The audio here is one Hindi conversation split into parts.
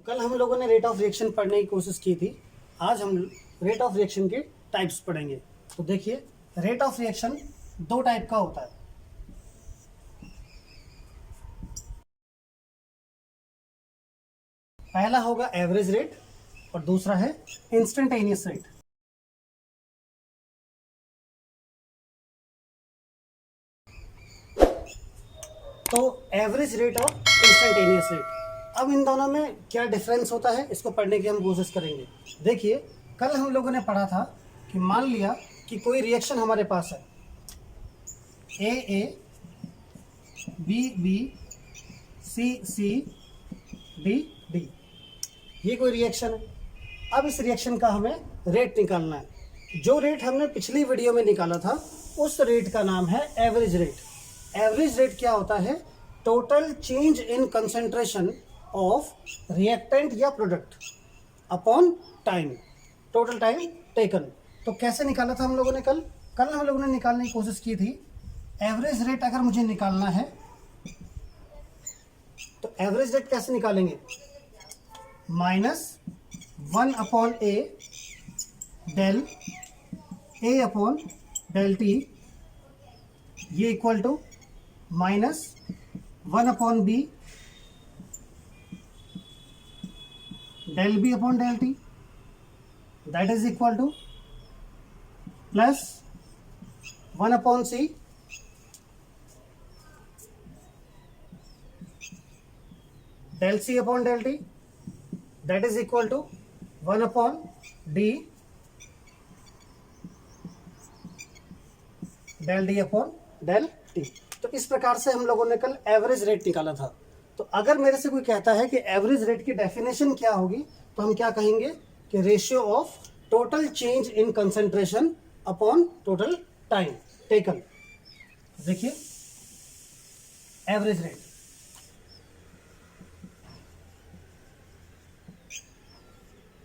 कल हम लोगों ने रेट ऑफ रिएक्शन पढ़ने की कोशिश की थी। आज हम रेट ऑफ रिएक्शन के टाइप्स पढ़ेंगे। तो देखिए, रेट ऑफ रिएक्शन दो टाइप का होता है। पहला होगा एवरेज रेट और दूसरा है इंस्टेंटेनियस रेट। तो एवरेज रेट और इंस्टेंटेनियस रेट, अब इन दोनों में क्या डिफरेंस होता है इसको पढ़ने की हम कोशिश करेंगे। देखिए, कल हम लोगों ने पढ़ा था कि मान लिया कि कोई रिएक्शन हमारे पास है, A B B C C D D, ये कोई रिएक्शन है। अब इस रिएक्शन का हमें रेट निकालना है। जो रेट हमने पिछली वीडियो में निकाला था उस रेट का नाम है एवरेज रेट। एवरेज रेट क्या होता है? Total change in concentration of reactant या product upon time, total time taken. तो कैसे निकाला था हम लोगों ने? कल हम लोगों ने निकालने की कोशिश की थी। एवरेज रेट अगर मुझे निकालना है तो एवरेज रेट कैसे निकालेंगे? -1 upon A del A upon del T, ये equal to -1 upon B del B upon del T, that is equal to plus 1 upon C del C upon del T, that is equal to 1 upon d del d upon del t। तो इस प्रकार से हम लोगों ने कल एवरेज रेट निकाला था। तो अगर मेरे से कोई कहता है कि एवरेज रेट की डेफिनेशन क्या होगी, तो हम क्या कहेंगे कि ratio of total change in concentration upon total time taken. देखिए, एवरेज रेट,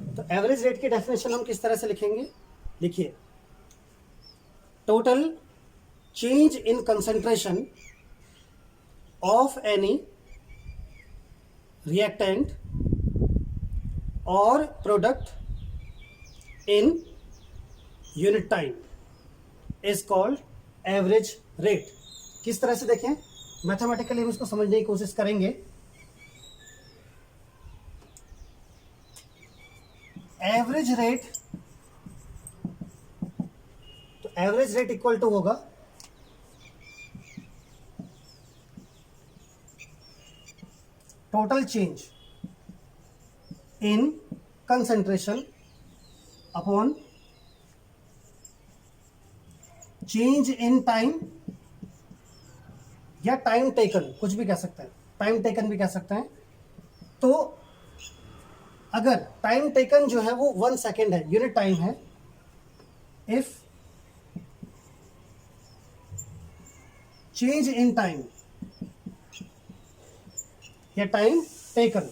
तो एवरेज रेट की डेफिनेशन हम किस तरह से लिखेंगे? लिखिए, total change in concentration of any reactant और product in unit time is called average rate. किस तरह से देखें, मैथमेटिकली हम इसको समझने की कोशिश करेंगे। एवरेज रेट, तो एवरेज रेट इक्वल टू होगा total change in concentration upon change in time या टाइम टेकन, कुछ भी कह सकते हैं, टाइम टेकन भी कह सकते हैं। तो अगर टाइम टेकन जो है वो 1 सेकेंड है, यूनिट टाइम है, इफ चेंज इन टाइम या टाइम टेकन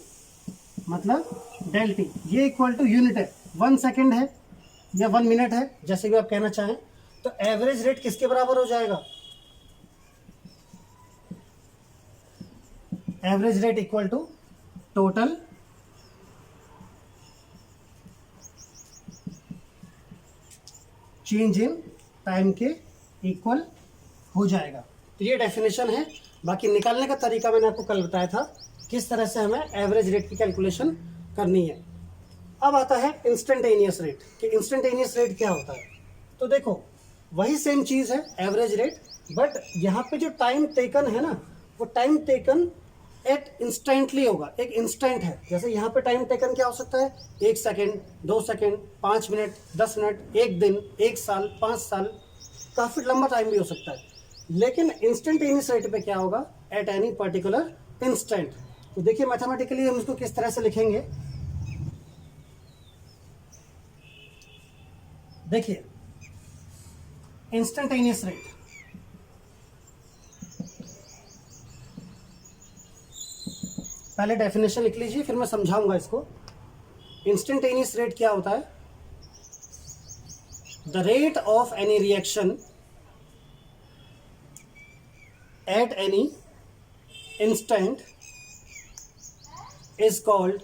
मतलब डेल टी, ये इक्वल टू यूनिट है, 1 सेकेंड है या 1 मिनट है, जैसे भी आप कहना चाहें। तो एवरेज रेट किसके बराबर हो जाएगा? Average rate equal to total change in time के इक्वल हो जाएगा। तो ये डेफिनेशन है। बाकी निकालने का तरीका मैंने आपको कल बताया था, किस तरह से हमें एवरेज रेट की कैलकुलेशन करनी है। अब आता है इंस्टेंटेनियस रेट, कि इंस्टेंटेनियस रेट क्या होता है। तो देखो, वही सेम चीज़ है एवरेज रेट, बट यहाँ पे जो टाइम टेकन है ना, वो टाइम टेकन एट इंस्टेंटली होगा, एक इंस्टेंट है। जैसे यहाँ पे टाइम टेकन क्या हो सकता है? 1 सेकेंड, 2 सेकेंड, 5 मिनट, 10 मिनट, 1 दिन, 1 साल, 5 साल, काफ़ी लंबा टाइम भी हो सकता है। लेकिन इंस्टेंटेनियस रेट पे क्या होगा? At any particular instant. तो देखिए, मैथमेटिकली हम इसको किस तरह से लिखेंगे। देखिए, इंस्टेंटेनियस रेट, पहले डेफिनेशन लिख लीजिए, फिर मैं समझाऊंगा इसको। इंस्टेंटेनियस रेट क्या होता है? The rate of any reaction at any instant is called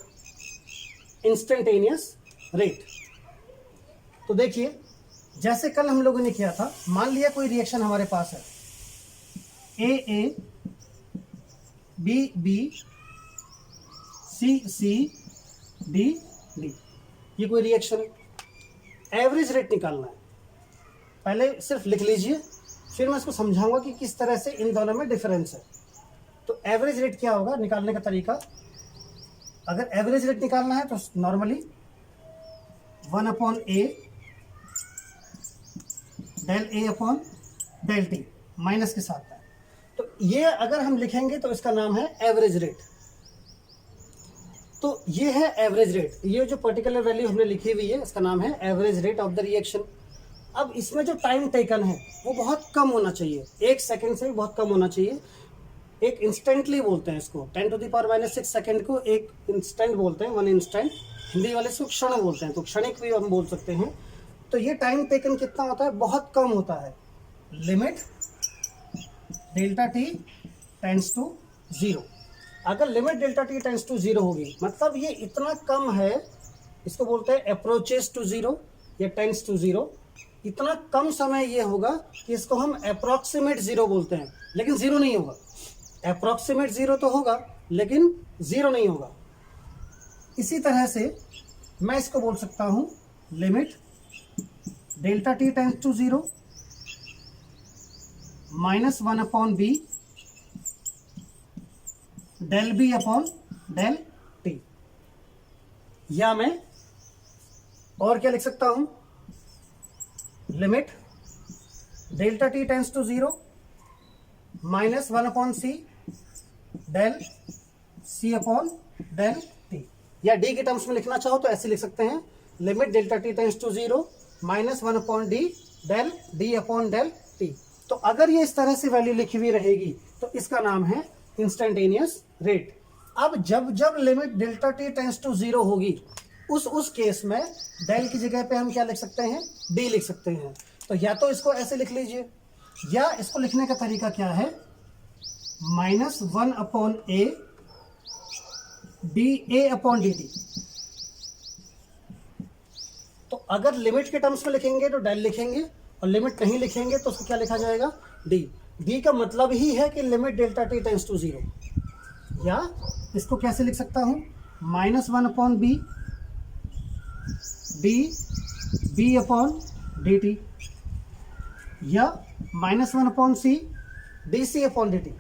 instantaneous rate. तो देखिए, जैसे कल हम लोगों ने किया था, मान लिया कोई रिएक्शन हमारे पास है, A B B C D D, ये कोई रिएक्शन है। एवरेज रेट निकालना है, पहले सिर्फ लिख लीजिए, फिर मैं इसको समझाऊंगा कि किस तरह से इन दोनों में डिफरेंस है। तो एवरेज रेट क्या होगा निकालने का तरीका, अगर एवरेज रेट निकालना है तो normally 1/a del A upon del T minus के साथ है। तो ये अगर हम लिखेंगे तो इसका नाम है एवरेज रेट। तो ये है एवरेज रेट, ये जो पर्टिकुलर वैल्यू हमने लिखी हुई है इसका नाम है average rate of the reaction. अब इसमें जो टाइम टेकन है वो बहुत कम होना चाहिए, 1 सेकेंड से भी बहुत कम होना चाहिए। एक इंस्टेंटली बोलते हैं इसको, 10⁻⁻6 सेकेंड को एक इंस्टेंट बोलते हैं, 1 इंस्टेंट। हिंदी वाले इसको क्षण बोलते हैं, तो क्षणिक भी हम बोल सकते हैं। तो ये टाइम टेकन कितना होता है, बहुत कम होता है। Limit delta T tends to 0। अगर limit delta T tends to 0 होगी, मतलब ये इतना कम है, इसको बोलते हैं अप्रोचेस टू 0 या टेंड्स टू 0। इतना कम समय ये होगा कि इसको हम अप्रोक्सीमेट 0 बोलते हैं, लेकिन 0 नहीं होगा। अप्रोक्सीमेट 0 तो होगा लेकिन 0 नहीं होगा। इसी तरह से मैं इसको बोल सकता हूं limit delta T tends to 0 -1/b del B upon del T. या मैं और क्या लिख सकता हूं, limit delta T tends to 0 -1/c del C upon del T. या डी के टर्म्स में लिखना चाहो तो ऐसे लिख सकते हैं, limit delta T tends to 0 -1/d del D upon del T. तो अगर ये इस तरह से वैल्यू लिखी हुई रहेगी तो इसका नाम है इंस्टेंटेनियस रेट। अब जब जब limit delta T tends to 0 होगी, उस केस में डेल की जगह पे हम क्या लिख सकते हैं, डी लिख सकते हैं। तो या तो इसको ऐसे लिख लीजिए, या इसको लिखने का तरीका क्या है, -1/a D A upon D T. तो अगर लिमिट के टर्म्स में लिखेंगे तो डेल लिखेंगे, और लिमिट नहीं लिखेंगे तो उसको क्या लिखा जाएगा, डी। डी का मतलब ही है कि limit delta T tends to 0। या इसको कैसे लिख सकता हूं, -1/b D B upon D T, या -1/c D C upon D T.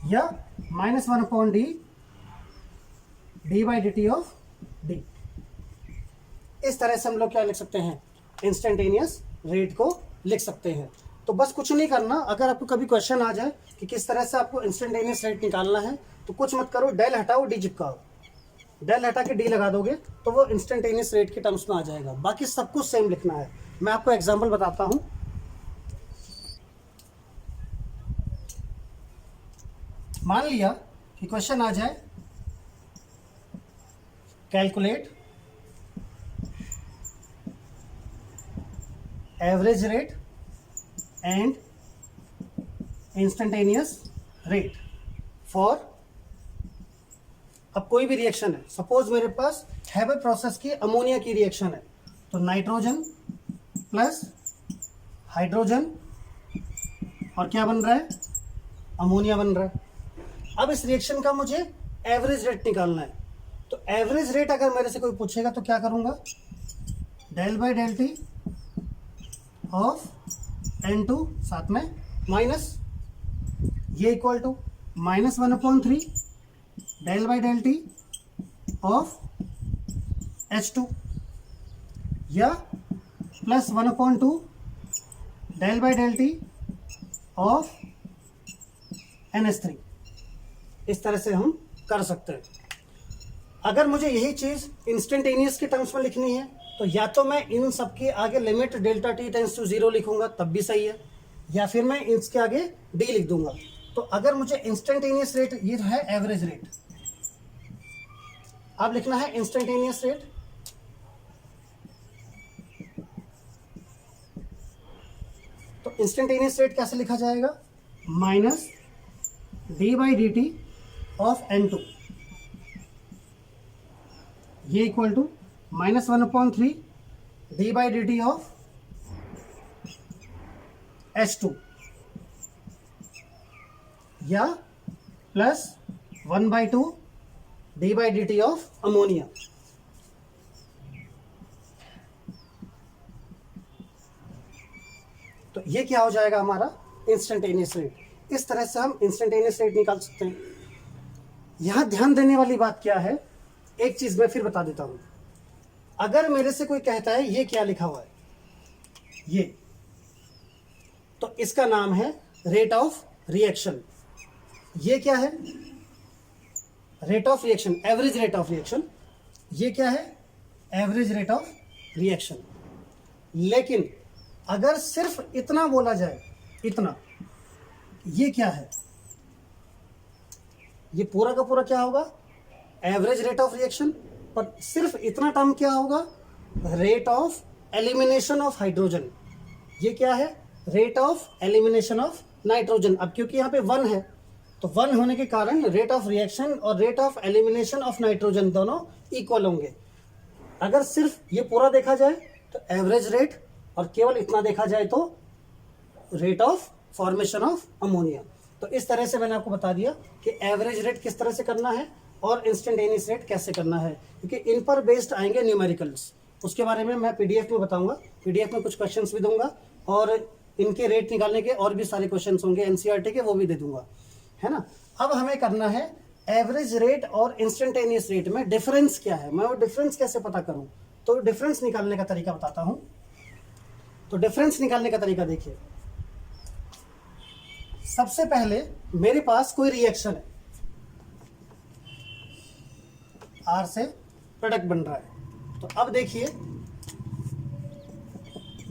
या -1/d D by D T of D. इस तरह से हम लोग क्या लिख सकते हैं, इंस्टेंटेनियस रेट को लिख सकते हैं। तो बस कुछ नहीं करना, अगर आपको कभी क्वेश्चन आ जाए कि किस तरह से आपको इंस्टेंटेनियस रेट निकालना है, तो कुछ मत करो, डेल हटाओ डी चिपकाओ, डेल हटा के डी लगा दोगे तो वो इंस्टेंटेनियस रेट के टर्म्स में आ जाएगा। बाकी सब कुछ सेम लिखना है। मैं आपको एग्जाम्पल बताता हूं। मान लिया कि क्वेश्चन आ जाए, calculate average rate and instantaneous rate for, अब कोई भी रिएक्शन है, सपोज मेरे पास हैबर प्रोसेस की अमोनिया की रिएक्शन है, तो नाइट्रोजन प्लस हाइड्रोजन और क्या बन रहा है, अमोनिया बन रहा है। अब इस रिएक्शन का मुझे एवरेज रेट निकालना है। तो एवरेज रेट अगर मेरे से कोई पूछेगा तो क्या करूंगा, del by del T of N2 साथ में माइनस, ये equal to -1/3 del by del T of H2, या +1/2 del by del T of NH3। इस तरह से हम कर सकते हैं। अगर मुझे यही चीज इंस्टेंटेनियस के टर्म्स में लिखनी है तो या तो मैं इन सब के आगे limit delta T tends to 0 लिखूंगा, तब भी सही है, या फिर मैं इसके आगे डी लिख दूंगा। तो अगर मुझे इंस्टेंटेनियस रेट, ये है एवरेज रेट, अब लिखना है इंस्टेंटेनियस रेट, तो इंस्टेंटेनियस रेट कैसे लिखा जाएगा, D by D T of N2 ये equal to -1/3 D by D T of H2 या +1/2 D by D T of ammonia. तो ये क्या हो जाएगा हमारा इंस्टेंटेनियस रेट। इस तरह से हम इंस्टेंटेनियस रेट निकाल सकते हैं। यहां ध्यान देने वाली बात क्या है, एक चीज मैं फिर बता देता हूं। अगर मेरे से कोई कहता है ये क्या लिखा हुआ है, ये, तो इसका नाम है रेट ऑफ रिएक्शन। ये क्या है, rate of reaction, average rate of reaction. ये क्या है, एवरेज रेट ऑफ रिएक्शन। लेकिन अगर सिर्फ इतना बोला जाए, इतना, ये क्या है, ये पूरा का पूरा क्या होगा, एवरेज रेट ऑफ रिएक्शन। पर सिर्फ इतना टर्म क्या होगा, rate of elimination of hydrogen. ये क्या है, rate of elimination of nitrogen. अब क्योंकि यहाँ पे 1 है, तो 1 होने के कारण रेट ऑफ रिएक्शन और rate of elimination of nitrogen दोनों इक्वल होंगे। अगर सिर्फ ये पूरा देखा जाए तो एवरेज रेट, और केवल इतना देखा जाए तो rate of formation of ammonia. तो इस तरह से मैंने आपको बता दिया कि एवरेज रेट किस तरह से करना है और इंस्टेंटेनियस रेट कैसे करना है, क्योंकि इन पर बेस्ड आएंगे न्यूमेरिकल्स। उसके बारे में मैं पीडीएफ में बताऊंगा, पीडीएफ में कुछ क्वेश्चंस भी दूंगा और इनके रेट निकालने के और भी सारे क्वेश्चंस होंगे एनसीईआरटी के, वो भी दे दूंगा, है ना। अब हमें करना है एवरेज रेट और इंस्टेंटेनियस रेट में डिफरेंस क्या है, मैं वो डिफरेंस कैसे पता करूं। तो डिफरेंस निकालने का तरीका बताता हूं। तो डिफरेंस निकालने का तरीका देखिए, सबसे पहले मेरे पास कोई रिएक्शन है, आर से प्रोडक्ट बन रहा है। तो अब देखिए,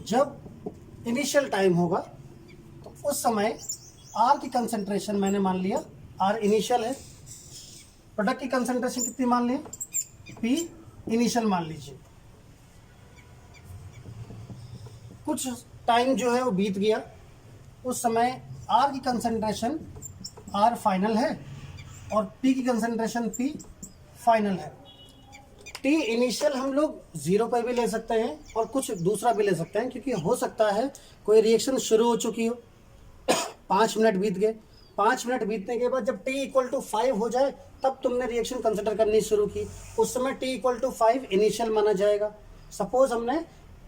जब इनिशियल टाइम होगा तो उस समय आर की कंसंट्रेशन मैंने मान लिया, आर इनिशियल है। प्रोडक्ट की कंसंट्रेशन कितनी मान लिया, पी इनिशियल मान लीजिए। कुछ टाइम जो है वो बीत गया, उस समय आर की कंसंट्रेशन आर फाइनल है और पी की कंसंट्रेशन पी फाइनल है। टी इनिशियल हम लोग 0 पर भी ले सकते हैं और कुछ दूसरा भी ले सकते हैं, क्योंकि हो सकता है कोई रिएक्शन शुरू हो चुकी हो, 5 मिनट बीत गए, 5 मिनट बीतने के बाद जब t इक्वल टू 5 हो जाए तब तुमने रिएक्शन कंसिडर करनी शुरू की, उस समय t इक्वल टू 5 इनिशियल माना जाएगा। सपोज हमने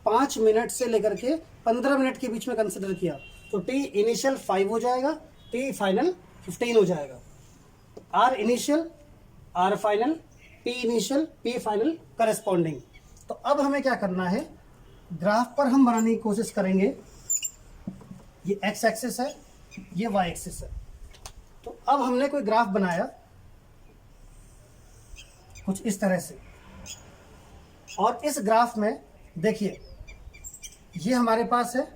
5 मिनट से लेकर के 15 मिनट के बीच में कंसिडर किया, तो t इनिशियल 5 हो जाएगा, t फाइनल 15 हो जाएगा। r initial, r final, p initial, p final corresponding. तो अब हमें क्या करना है, ग्राफ पर हम बनाने की कोशिश करेंगे। ये x एक्सिस है, ये y एक्सिस है। तो अब हमने कोई ग्राफ बनाया कुछ इस तरह से, और इस ग्राफ में देखिए ये हमारे पास है,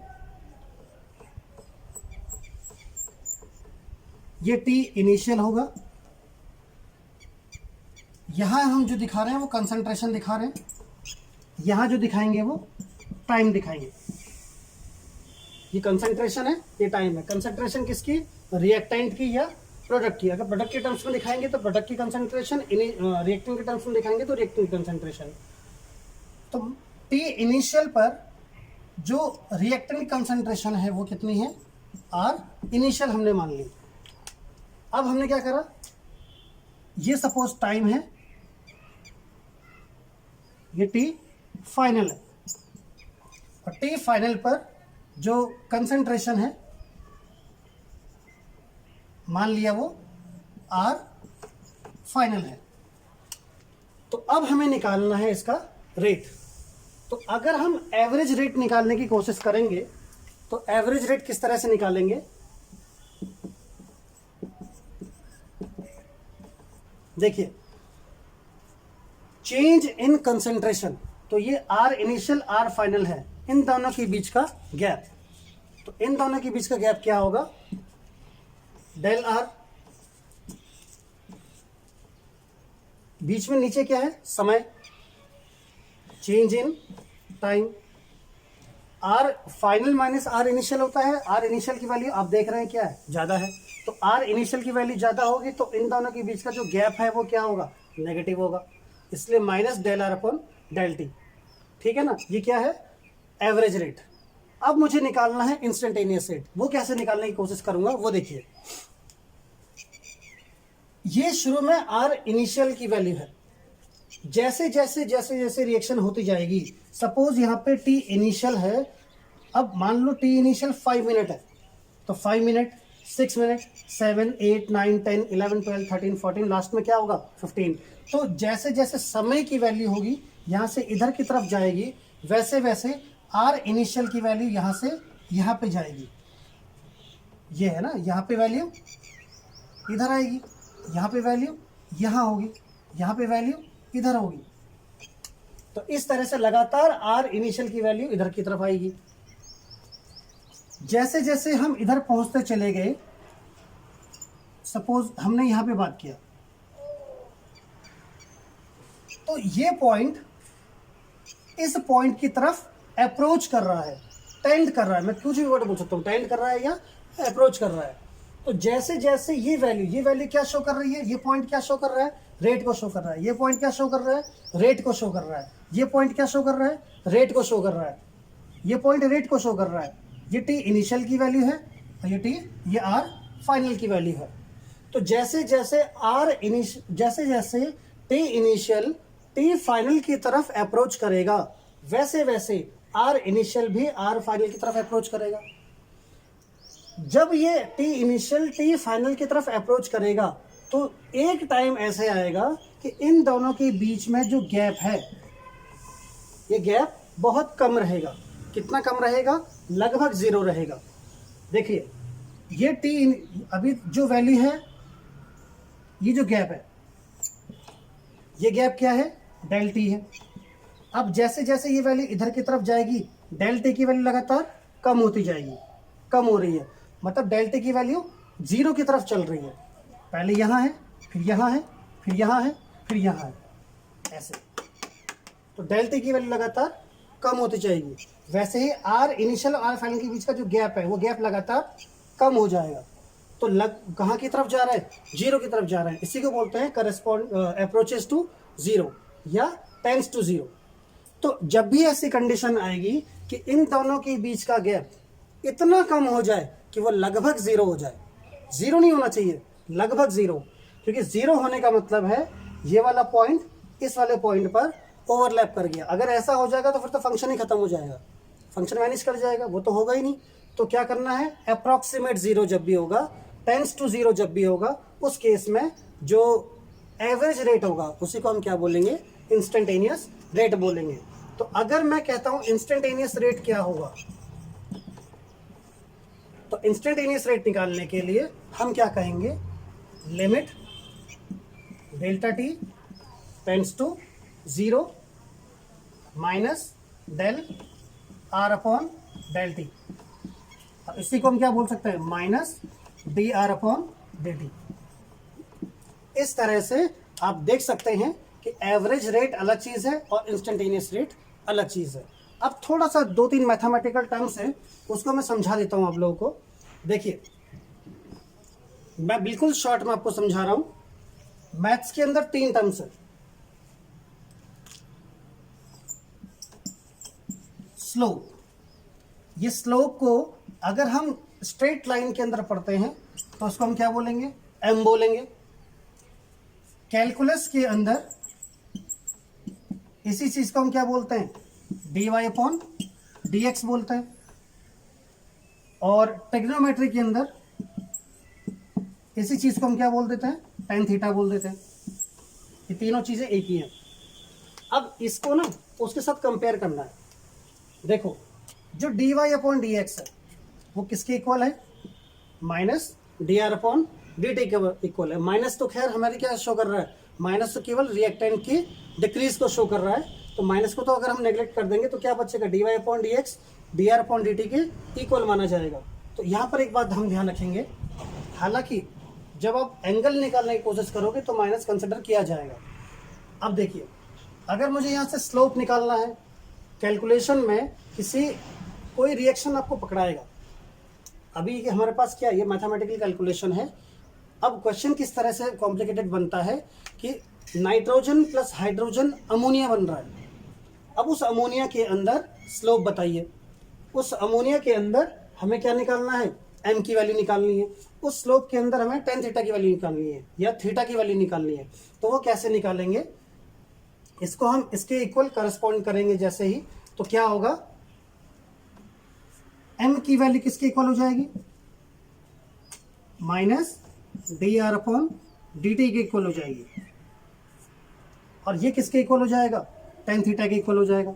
ये t इनिशियल होगा, यहां हम जो दिखा रहे हैं वो कंसंट्रेशन दिखा रहे हैं, यहां जो दिखाएंगे वो टाइम दिखाएंगे। ये कंसंट्रेशन है, ये टाइम है। कंसंट्रेशन किसकी, रिएक्टेंट की या प्रोडक्ट की। अगर प्रोडक्ट के टर्म्स में दिखाएंगे तो प्रोडक्ट की कंसंट्रेशन, रिएक्टेंट के टर्म्स में दिखाएंगे तो रिएक्टेंट की कंसंट्रेशन। तो टी इनिशियल पर जो रिएक्टेंट की कंसंट्रेशन है वो कितनी है, आर इनिशियल हमने मान ली। अब हमने क्या करा, ये सपोज टाइम है, ये टी फाइनल है, और टी फाइनल पर जो कंसंट्रेशन है मान लिया वो आर फाइनल है। तो अब हमें निकालना है इसका रेट। तो अगर हम एवरेज रेट निकालने की कोशिश करेंगे तो एवरेज रेट किस तरह से निकालेंगे, देखिए चेंज इन कंसंट्रेशन, तो ये आर इनिशियल आर फाइनल है, इन दोनों के बीच का गैप। तो इन दोनों के बीच का गैप क्या होगा, डेल आर। बीच में नीचे क्या है, समय, change in time. R final minus R initial होता है। आर इनिशियल की वैल्यू आप देख रहे हैं क्या है, ज़्यादा है, तो आर इनिशियल की वैल्यू ज़्यादा होगी तो इन दोनों के बीच का जो गैप है वो क्या होगा, नेगेटिव होगा, इसलिए minus del R upon del T. ठीक है ना, ये क्या है, एवरेज रेट। अब मुझे निकालना है इंस्टेंटेनियस रेट। वो कैसे निकालने की कोशिश करूंगा वो देखिए। ये शुरू में आर इनिशियल की वैल्यू है, जैसे जैसे जैसे जैसे रिएक्शन होती जाएगी, सपोज यहाँ पे टी इनिशियल है, अब मान लो टी इनिशियल 5 मिनट है, तो 5 मिनट, 6 मिनट, 7, 8, 9, 10, 11, 12, 13, 14, लास्ट में क्या होगा 15। तो जैसे जैसे समय की वैल्यू होगी यहाँ से इधर की तरफ जाएगी, वैसे वैसे आर इनिशियल की वैल्यू यहाँ से यहाँ पे जाएगी। ये है ना, यहाँ पे वैल्यू इधर आएगी, यहाँ पे वैल्यू यहाँ होगी, यहाँ पे वैल्यू इधर होगी। तो इस तरह से लगातार आर इनिशियल की वैल्यू इधर की तरफ आएगी। जैसे जैसे हम इधर पहुंचते चले गए, सपोज हमने यहां पे बात किया, तो ये पॉइंट इस पॉइंट की तरफ अप्रोच कर रहा है, टेंड कर रहा है, मैं कुछ भी वर्ड बोल सकता हूं, टेंड कर रहा है या अप्रोच कर रहा है। तो जैसे जैसे ये वैल्यू क्या शो कर रही है, ये पॉइंट क्या शो कर रहा है, रेट को शो कर रहा है, ये पॉइंट क्या शो कर रहा है, रेट को शो कर रहा है, ये पॉइंट क्या शो कर रहा है, रेट को शो कर रहा है, ये पॉइंट रेट को शो कर रहा है। ये टी इनिशियल की वैल्यू है और ये आर फाइनल की वैल्यू है। तो जैसे जैसे जैसे जैसे टी इनिशियल टी फाइनल की तरफ अप्रोच करेगा, वैसे वैसे आर इनिशियल भी आर फाइनल की तरफ अप्रोच करेगा। जब ये टी इनिशियल टी फाइनल की तरफ अप्रोच करेगा तो एक टाइम ऐसे आएगा कि इन दोनों के बीच में जो गैप है, ये गैप बहुत कम रहेगा। कितना कम रहेगा, लगभग 0 रहेगा। देखिए ये टी अभी जो वैल्यू है, ये जो गैप है, ये गैप क्या है, डेल टी है। अब जैसे जैसे ये वैल्यू इधर की तरफ जाएगी, डेल टी की वैल्यू लगातार कम होती जाएगी, कम हो रही है, मतलब डेल टी की वैल्यू 0 की तरफ चल रही है। पहले यहाँ है, फिर यहाँ है, फिर यहाँ है, फिर यहाँ है, ऐसे। तो डेल टी की वैल्यू लगातार कम होती जाएगी। वैसे ही आर इनिशियल और आर फाइनल के बीच का जो गैप है, वो गैप लगातार कम हो जाएगा। तो कहाँ की तरफ जा रहा है, 0 की तरफ जा रहा है। इसी को बोलते हैं करस्पॉन्ड अप्रोचेस टू 0 या टेंड्स टू 0। तो जब भी ऐसी कंडीशन आएगी कि इन दोनों के बीच का गैप इतना कम हो जाए कि वो लगभग 0 हो जाए, 0 नहीं होना चाहिए, लगभग 0, क्योंकि 0 होने का मतलब है ये वाला पॉइंट इस वाले पॉइंट पर ओवरलैप कर गया। अगर ऐसा हो जाएगा तो फिर तो फंक्शन ही खत्म हो जाएगा, फंक्शन वैनिश कर जाएगा, वो तो होगा ही नहीं। तो क्या करना है, अप्रॉक्सीमेट 0 जब भी होगा, टेंड्स टू 0 जब भी होगा, उस केस में जो एवरेज रेट होगा उसी को हम क्या बोलेंगे, इंस्टेंटेनियस रेट बोलेंगे। तो अगर मैं कहता हूं इंस्टेंटेनियस रेट क्या होगा, तो इंस्टेंटेनियस रेट निकालने के लिए हम क्या कहेंगे, limit delta T tends to 0 minus del R upon del T. इसी को हम क्या बोल सकते हैं, minus D R upon D T. इस तरह से आप देख सकते हैं कि एवरेज रेट अलग चीज़ है और इंस्टेंटेनियस रेट अलग चीज़ है। अब थोड़ा सा 2-3 मैथमेटिकल टर्म्स है, उसको मैं समझा देता हूं आप लोगों को। देखिए मैं बिल्कुल शॉर्ट में आपको समझा रहा हूं। मैथ्स के अंदर 3 टर्म्स है, स्लोप। ये स्लोप को अगर हम स्ट्रेट लाइन के अंदर पढ़ते हैं तो उसको हम क्या बोलेंगे, एम बोलेंगे। कैलकुलस के अंदर इसी चीज को हम क्या बोलते हैं, D Y upon D X बोलते हैं। और ट्रिग्नोमेट्री के अंदर इसी चीज को हम क्या बोल देते हैं, टेन थीटा बोल देते हैं। ये तीनों चीजें एक ही हैं। अब इसको ना उसके साथ कंपेयर करना है। देखो जो D Y upon D X है वो किसके इक्वल है, minus D R upon D T के इक्वल है। माइनस तो खैर हमारे क्या शो कर रहा है, माइनस तो केवल रिएक्टेंट की डिक्रीज को शो कर रहा है। तो माइनस को तो अगर हम नेग्लेक्ट कर देंगे तो क्या बचेगा, D Y upon D X D R upon D T के इक्वल माना जाएगा। तो यहाँ पर एक बात हम ध्यान रखेंगे, हालांकि जब आप एंगल निकालने की कोशिश करोगे तो माइनस कंसिडर किया जाएगा। अब देखिए अगर मुझे यहाँ से स्लोप निकालना है, कैलकुलेशन में किसी कोई रिएक्शन आपको पकड़ाएगा। अभी हमारे पास क्या है, ये मैथमेटिकल कैलकुलेशन है। अब क्वेश्चन किस तरह से कॉम्प्लिकेटेड बनता है कि नाइट्रोजन प्लस हाइड्रोजन अमोनिया बन रहा है। अब उस अमोनिया के अंदर स्लोप बताइए। उस अमोनिया के अंदर हमें क्या निकालना है, m की वैल्यू निकालनी है। उस स्लोप के अंदर हमें tan थीटा की वैल्यू निकालनी है या थीटा की वैल्यू निकालनी है। तो वो कैसे निकालेंगे, इसको हम इसके इक्वल करस्पॉन्ड करेंगे जैसे ही, तो क्या होगा, m की वैल्यू किसके इक्वल हो जाएगी, माइनस dr/dt के इक्वल हो जाएगी। और ये किसके इक्वल हो जाएगा, tan थीटा के इक्वल हो जाएगा।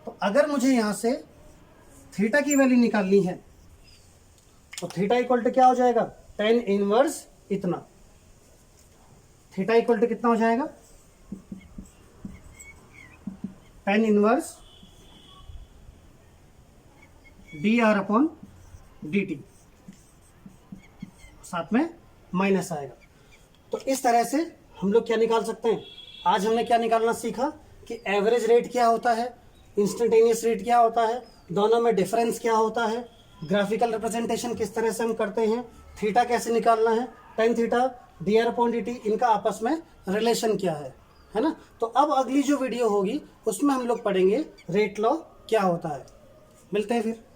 तो अगर मुझे यहां से थीटा की वैल्यू निकालनी है तो थीटा इक्वल टू क्या हो जाएगा, tan इनवर्स इतना। थीटा इक्वल टू कितना हो जाएगा, tan इनवर्स dr/dt, साथ में माइनस आएगा। तो इस तरह से हम लोग क्या निकाल सकते हैं। आज हमने क्या निकालना सीखा कि एवरेज रेट क्या होता है, इंस्टेंटेनियस रेट क्या होता है, दोनों में डिफरेंस क्या होता है, ग्राफिकल रिप्रेजेंटेशन किस तरह से हम करते हैं, थीटा कैसे निकालना है, tan थीटा dr/dt, इनका आपस में रिलेशन क्या है ना। तो अब अगली जो वीडियो होगी उसमें हम लोग पढ़ेंगे रेट लॉ क्या होता है। मिलते हैं फिर।